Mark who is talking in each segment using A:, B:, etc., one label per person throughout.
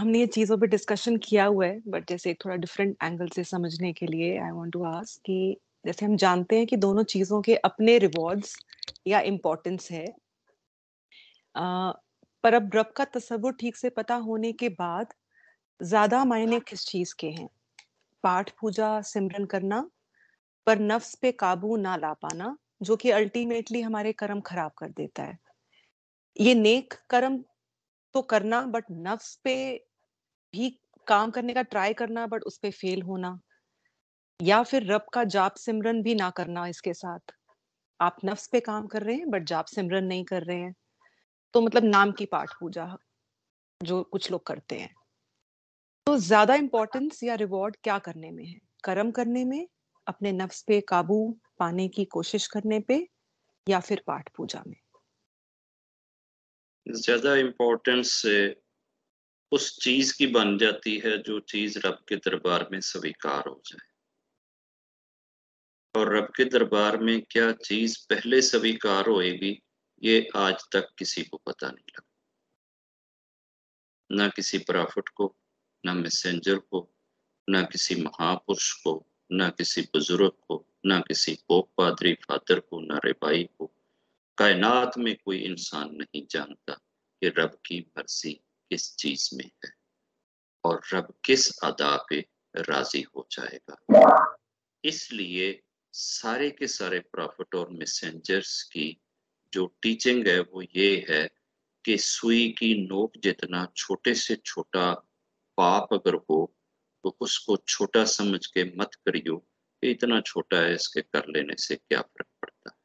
A: हमने ये चीज़ों पे डिस्कशन किया हुआ है, बट जैसे एक थोड़ा डिफरेंट एंगल से समझने के लिए आई वांट टू आस्क कि जैसे हम जानते हैं कि दोनों चीज़ों के अपने रिवॉर्ड्स या इम्पोर्टेंस है। अ, पर अब रब का तसव्वुर ठीक से पता होने के बाद ज़्यादा मायने किस चीज़ के हैं? पाठ, पूजा, सिमरन करना, पर नफ्स पे काबू ना ला पाना, जो कि अल्टीमेटली हमारे कर्म खराब कर देता है। ये नेक कर्म तो करना, बट नफ्स पे भी काम करने का ट्राई करना, बट उस पे फेल होना, या फिर रब का जाप सिमरन भी ना करना इसके साथ। आप नफ्स पे काम कर रहे हैं बट जाप सिमरन नहीं कर रहे हैं। तो मतलब नाम की पाठ पूजा जो कुछ लोग करते हैं। तो ज्यादा इंपॉर्टेंस या रिवॉर्ड क्या करने में है? कर्म करने में, अपने नफ्स पे काबू पाने की कोशिश करने पे, या फिर पाठ पूजा में?
B: ज्यादा इम्पोर्टेंस उस चीज की बन जाती है जो चीज रब के दरबार में स्वीकार हो जाए। और रब के दरबार में क्या चीज पहले स्वीकार होएगी, ये आज तक किसी को पता नहीं लगा। ना किसी प्रॉफिट को, ना मैसेंजर को, ना किसी महापुरुष को, ना किसी बुजुर्ग को, ना किसी पोप पादरी फादर को, ना रेबाई को। कायनात में कोई इंसान नहीं जानता कि रब की मर्जी किस चीज में है और रब किस अदा पे राजी हो जाएगा। इसलिए सारे के सारे प्रॉफिट और मैसेंजर्स की जो टीचिंग है वो ये है कि सुई की नोक जितना छोटे से छोटा पाप अगर हो तो उसको छोटा समझ के मत करियो कि इतना छोटा है, इसके कर लेने से क्या फर्क पड़ता है।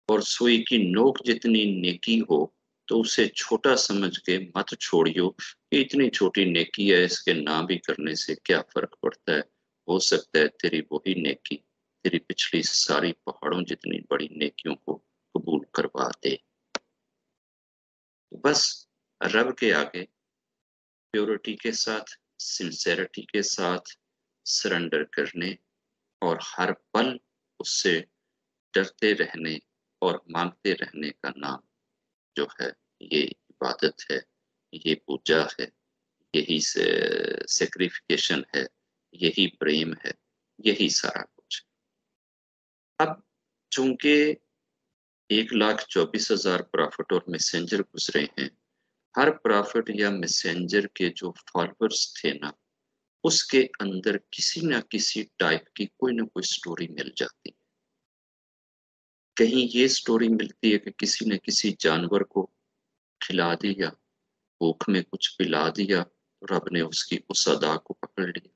B: और सुई की नोक जितनी नेकी हो तो उसे छोटा समझ के मत छोड़ियो कि इतनी छोटी नेकी है, इसके ना भी करने से क्या फर्क पड़ता है। हो सकता है तेरी वही नेकी तेरी पिछली सारी पहाड़ों जितनी बड़ी नेकियों को कबूल करवा दे। बस रब के आगे प्योरिटी के साथ, सिंसेरिटी के साथ सरेंडर करने और हर पल उससे डरते रहने और मांगते रहने का नाम जो है ये इबादत है, ये पूजा है, यही सेक्रिफिकेशन है, यही प्रेम है, यही सारा कुछ। अब चूंकि 1,24,000 प्रॉफिट और मैसेंजर गुजरे हैं, हर प्रॉफिट या मैसेंजर के जो फॉलोअर्स थे ना, उसके अंदर किसी ना किसी टाइप की कोई ना कोई स्टोरी मिल जाती है। कहीं ये स्टोरी मिलती है कि किसी ने किसी जानवर को खिला दिया, भूख में कुछ पिला दिया, रब ने उसकी उस अदा को पकड़ लिया।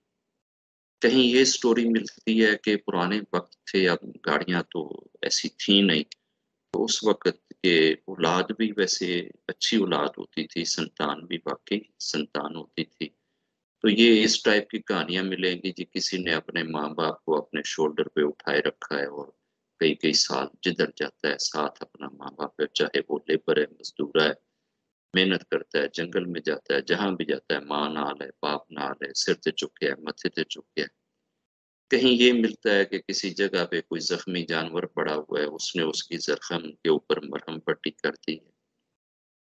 B: कहीं ये स्टोरी मिलती है कि पुराने वक्त थे, अब गाड़ियां तो ऐसी थी नहीं, तो उस वक्त के औलाद भी वैसे अच्छी औलाद होती थी, संतान भी वाकई संतान होती थी। तो ये इस टाइप की कहानियां मिलेंगी जी, किसी ने अपने माँ बाप को अपने शोल्डर पे उठाए रखा है और कई कई साल जिधर जाता है साथ अपना माँ बाप है, चाहे वो लेबर है, मजदूर है, मेहनत करता है, जंगल में जाता है, जहां भी जाता है माँ नाल है, बाप नाल है, सिर ते चुके है, मथे ते चुके है। कहीं ये मिलता है कि किसी जगह पे कोई जख्मी जानवर पड़ा हुआ है, उसने उसकी जख्म के ऊपर मरहम पट्टी कर दी है।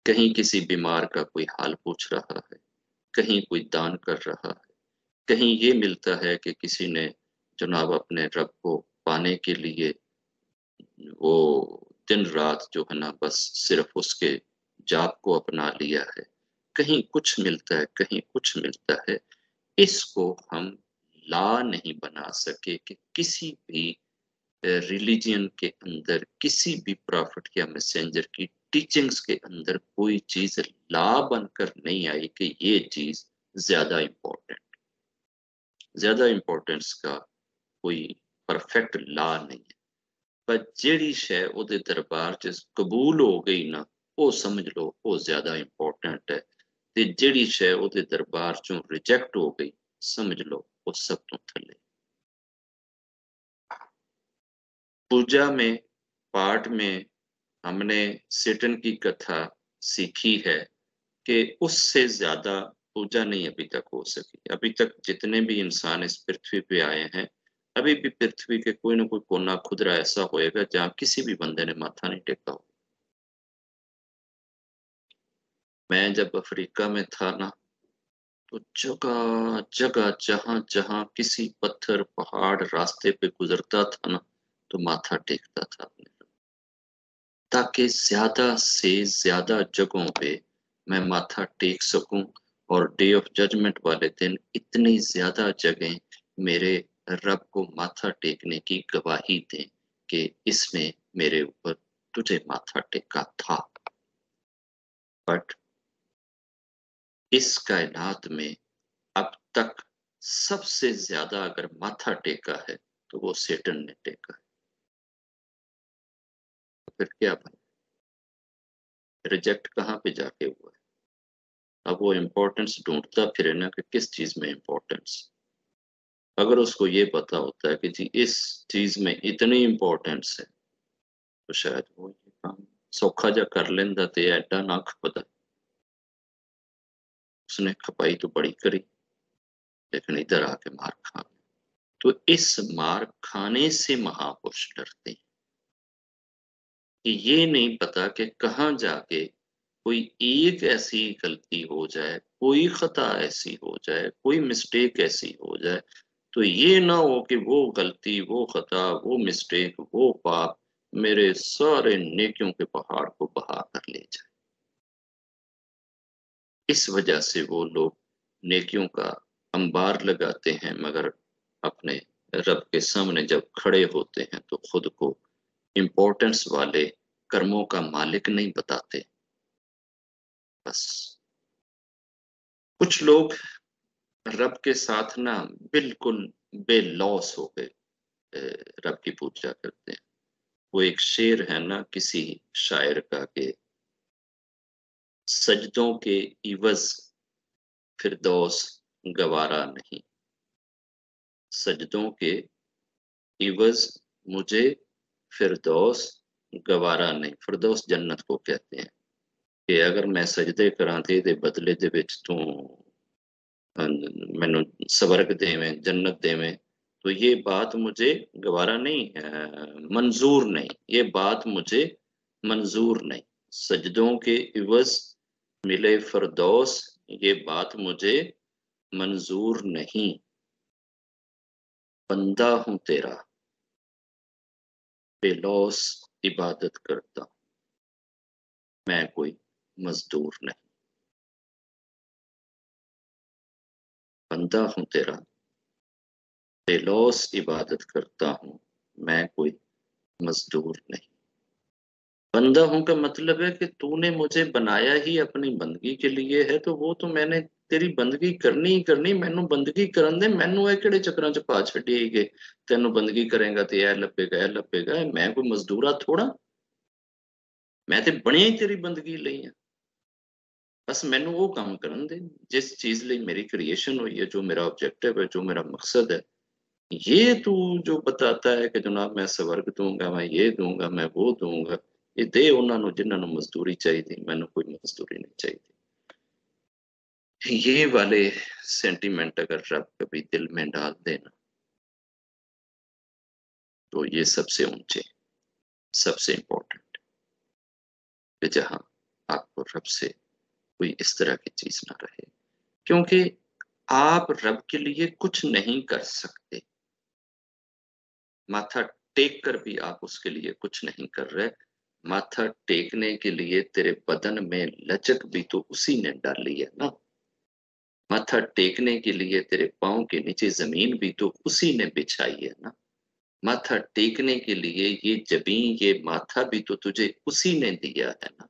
B: कहीं किसी बीमार का कोई हाल पूछ रहा है, कहीं कोई दान कर रहा है। कहीं ये मिलता है कि किसी ने जनाब अपने रब को पाने के लिए वो दिन रात जो है ना बस सिर्फ उसके जाप को अपना लिया है। कहीं कुछ मिलता है, कहीं कुछ मिलता है। इसको हम ला नहीं बना सके कि किसी भी रिलीजियन के अंदर, किसी भी प्रॉफिट या मैसेंजर की टीचिंग्स के अंदर कोई चीज ला बनकर नहीं आई कि ये चीज ज्यादा इम्पोर्टेंट, ज्यादा इम्पोर्टेंस का कोई परफेक्ट ला नहीं है। पर जेड़ी शय ओदे दरबार च कबूल हो गई ना, वो समझ लो वो ज्यादा इम्पोर्टेंट है। ते जेड़ी शय ओदे दरबार चों रिजेक्ट हो गई, समझ लो वो सब तो थले। पूजा में, पाठ में हमने सेटन की कथा सीखी है कि उससे ज्यादा पूजा नहीं अभी तक हो सकी। अभी तक जितने भी इंसान इस पृथ्वी पे आए हैं, अभी भी पृथ्वी के कोई ना कोई कोना खुदरा ऐसा होएगा जहां किसी भी बंदे ने माथा नहीं टेका हो। मैं जब अफ्रीका में था ना, तो जगह जगह जहां जहां किसी पत्थर, पहाड़, रास्ते पे गुजरता था ना, तो माथा टेकता था अपने, ताकि ज्यादा से ज्यादा जगहों पे मैं माथा टेक सकूं, और डे ऑफ जजमेंट वाले दिन इतनी ज्यादा जगह मेरे रब को माथा टेकने की गवाही दें कि इसने मेरे ऊपर तुझे माथा टेका था। बट इस कायनात में अब तक सबसे ज्यादा अगर माथा टेका है तो वो सेटन ने टेका है। तो फिर क्या बना? रिजेक्ट कहाँ पे जाके हुआ है? अब वो इम्पोर्टेंस ढूंढता फिरे ना कि किस चीज में इम्पोर्टेंस। अगर उसको ये पता होता है कि जी इस चीज में इतनी इम्पोर्टेंस है, तो शायद वो ये काम सौखा जा कर लेंदा ते एडा ना खपदा। उसने खपाई तो बड़ी करी, लेकिन इधर आके मार खा। तो इस मार खाने से महापुरुष डरते हैं कि ये नहीं पता कि कहाँ जाके कोई एक ऐसी गलती हो जाए, कोई खता ऐसी हो जाए, कोई मिस्टेक ऐसी हो जाए, तो ये ना हो कि वो गलती, वो खता, वो मिस्टेक, वो पाप मेरे सारे नेकियों के पहाड़ को बहा कर ले जाए। इस वजह से वो लोग नेकियों का अंबार लगाते हैं, मगर अपने रब के सामने जब खड़े होते हैं तो खुद को इम्पोर्टेंस वाले कर्मों का मालिक नहीं बताते। बस कुछ लोग रब के साथ ना बिल्कुल बेलौस हो गए, रब की पूजा करते हैं। वो एक शेर है ना किसी शायर का कि सजदों के इवज फिरदौस गवारा नहीं। सजदों के इवज मुझे फिरदौस गवारा नहीं। फिरदौस जन्नत को कहते हैं कि अगर मैं सजदे करा दे बदले दे विच तू मैनू स्वर्ग देवें, जन्नत देवें, तो ये बात मुझे गवारा नहीं, मंजूर नहीं। ये बात मुझे मंजूर नहीं। सजदों के इवज मिले फरदौस, ये बात मुझे मंजूर नहीं। बंदा हूं तेरा, बेलौस इबादत करता, मैं कोई मजदूर नहीं। बंदा हूं तेरा, बेलौस इबादत करता हूं, मैं कोई मजदूर नहीं। बंदा हूं का मतलब है कि तूने मुझे बनाया ही अपनी बंदगी के लिए है, तो वो तो मैंने तेरी बंदगी करनी ही करनी। मैनू बंदगी करन दे, मैनू ए किहड़े चक्करां च पा छड्डी कि तेनू बंदगी करेगा ते ए लभेगा। मैं कोई मजदूरा थोड़ा, मैं ते बनिया ही तेरी बंदगी लई हां। बस मैनू वो काम करन दे जिस चीज लई मेरी क्रिएशन हुई है, जो मेरा ऑब्जेक्टिव है, जो मेरा मकसद है। ये तू जो बताता है कि जनाब मैं स्वर्ग दूंगा, मैं ये दूंगा, मैं वो दूंगा, ये दे उन्हां नूं जिन्हां नूं मजदूरी चाहिए। मैनू कोई मजदूरी नहीं चाहिए। ये वाले सेंटीमेंट अगर रब कभी दिल में डाल देना, तो ये सबसे ऊंचे, सबसे इंपॉर्टेंट, कि जहां आपको रब से कोई इस तरह की चीज ना रहे। क्योंकि आप रब के लिए कुछ नहीं कर सकते। माथा टेक कर भी आप उसके लिए कुछ नहीं कर रहे। माथा टेकने के लिए तेरे बदन में लचक भी तो उसी ने डाली है ना। माथा टेकने के लिए तेरे पाँव के नीचे जमीन भी तो उसी ने बिछाई है ना। माथा टेकने के लिए ये जबीन, ये माथा भी तो तुझे उसी ने दिया है ना।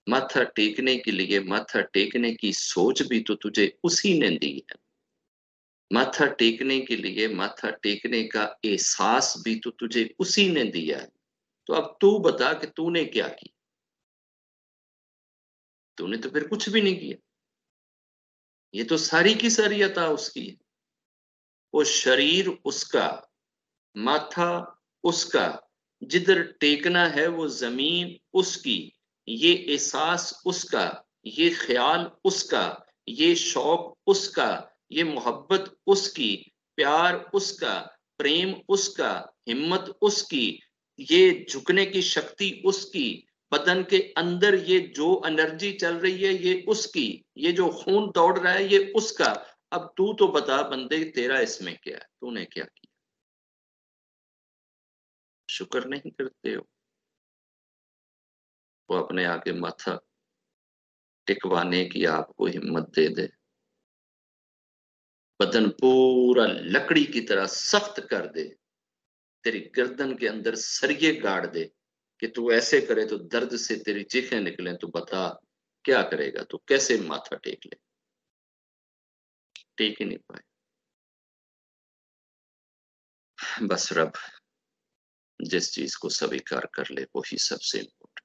B: माथा टेकने के लिए, माथा टेकने की सोच भी तो तुझे उसी ने दी है। माथा टेकने के लिए, माथा टेकने का एहसास भी तो तुझे उसी ने दिया है। तो अब तू बता कि तूने क्या किया? तूने तो फिर कुछ भी नहीं किया। ये तो सारी की सारी अता उसकी है। वो शरीर उसका, माथा उसका, जिधर टेकना है वो जमीन उसकी, ये एहसास उसका, ये ख्याल उसका, ये शौक उसका, ये मोहब्बत उसकी, प्यार उसका, प्रेम उसका, हिम्मत उसकी, ये झुकने की शक्ति उसकी, बदन के अंदर ये जो एनर्जी चल रही है ये उसकी, ये जो खून दौड़ रहा है ये उसका। अब तू तो बता बंदे, तेरा इसमें क्या है, तूने क्या किया? शुक्र नहीं करते हो? वो अपने आगे माथा टिकवाने की आपको हिम्मत दे दे, बदन पूरा लकड़ी की तरह सख्त कर दे, तेरी गर्दन के अंदर सरिये गाड़ दे कि तू ऐसे करे तो दर्द से तेरी चीखें निकले, तो बता क्या करेगा? तू कैसे माथा टेक ले? टेक ही नहीं पाए। बस रब जिस चीज को स्वीकार कर ले वही सबसे इम्पोर्टेंट,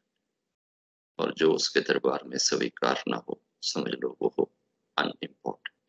B: और जो उसके दरबार में स्वीकार ना हो समझ लो वो हो अनइम्पोर्टेंट।